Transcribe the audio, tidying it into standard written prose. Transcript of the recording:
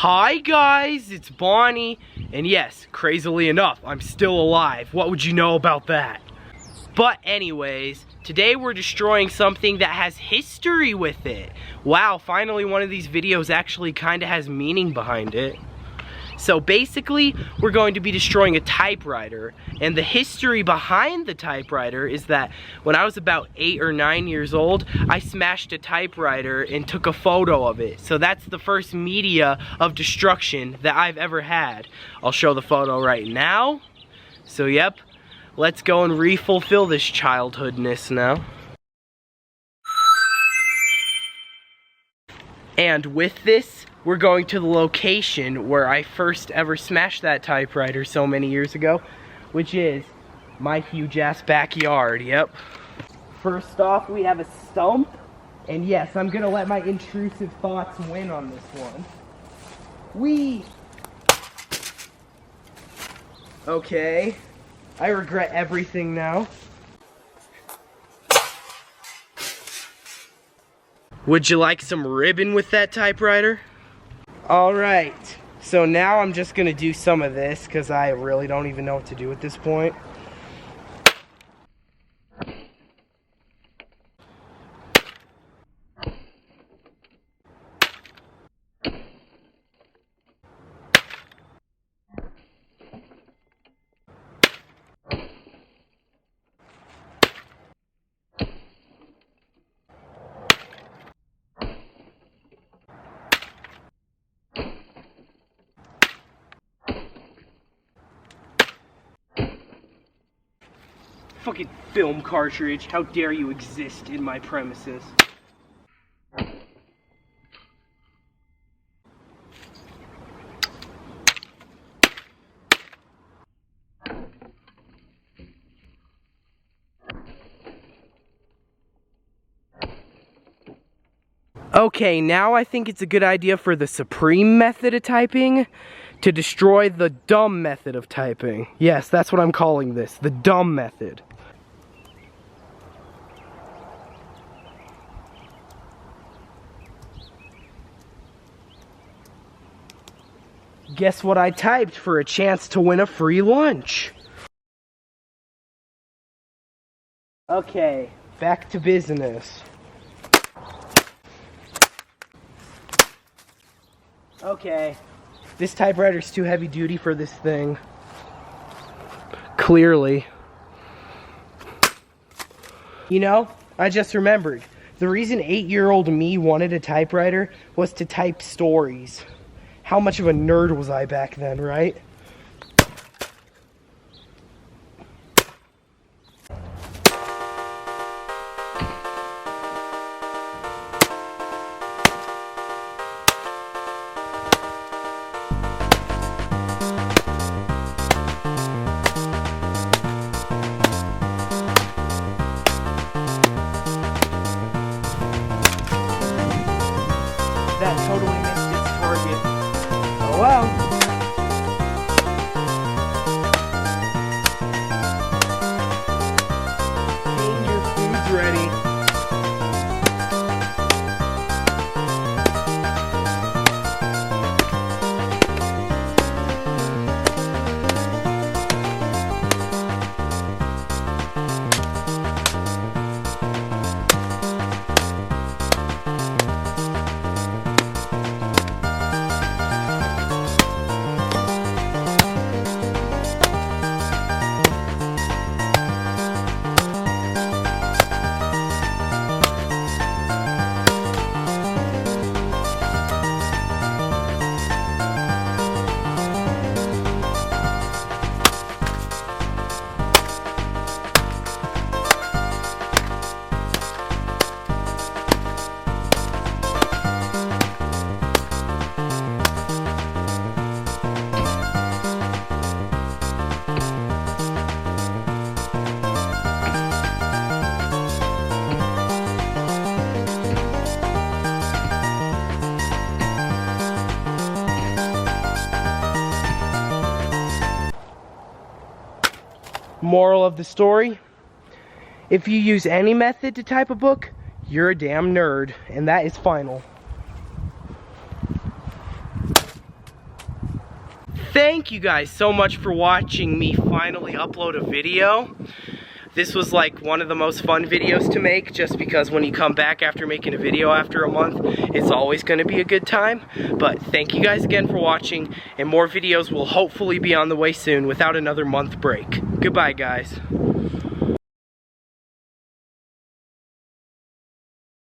Hi guys, it's Bonnie, and yes, crazily enough, I'm still alive. What would you know about that? But anyways, today we're destroying something that has history with it. Wow, finally one of these videos actually kind of has meaning behind it. So basically, we're going to be destroying a typewriter, and the history behind the typewriter is that when I was about 8 or 9 years old, I smashed a typewriter and took a photo of it. So that's the first media of destruction that I've ever had. I'll show the photo right now. So yep, let's go and re-fulfill this childhoodness now. And with this, we're going to the location where I first ever smashed that typewriter so many years ago, which is my huge ass backyard, yep. First off, we have a stump, and yes, I'm gonna let my intrusive thoughts win on this one. Okay, I regret everything now. Would you like some ribbon with that typewriter? Alright, so now I'm just gonna do some of this because I really don't even know what to do at this point. Fucking film cartridge, how dare you exist in my premises? Okay, now I think it's a good idea for the supreme method of typing to destroy the dumb method of typing. Yes, that's what I'm calling this, the dumb method. Guess what I typed for a chance to win a free lunch? Okay, back to business. Okay, this typewriter's too heavy duty for this thing. Clearly. You know, I just remembered. The reason 8-year-old me wanted a typewriter was to type stories. How much of a nerd was I back then, right? That totally missed its target. Oh well. Your food's ready. Moral of the story, if you use any method to type a book, you're a damn nerd, and that is final. thank you guys so much for watching me finally upload a video. This was like one of the most fun videos to make, just because when you come back after making a video after a month, it's always going to be a good time. But thank you guys again for watching, and more videos will hopefully be on the way soon without another month break. Goodbye, guys.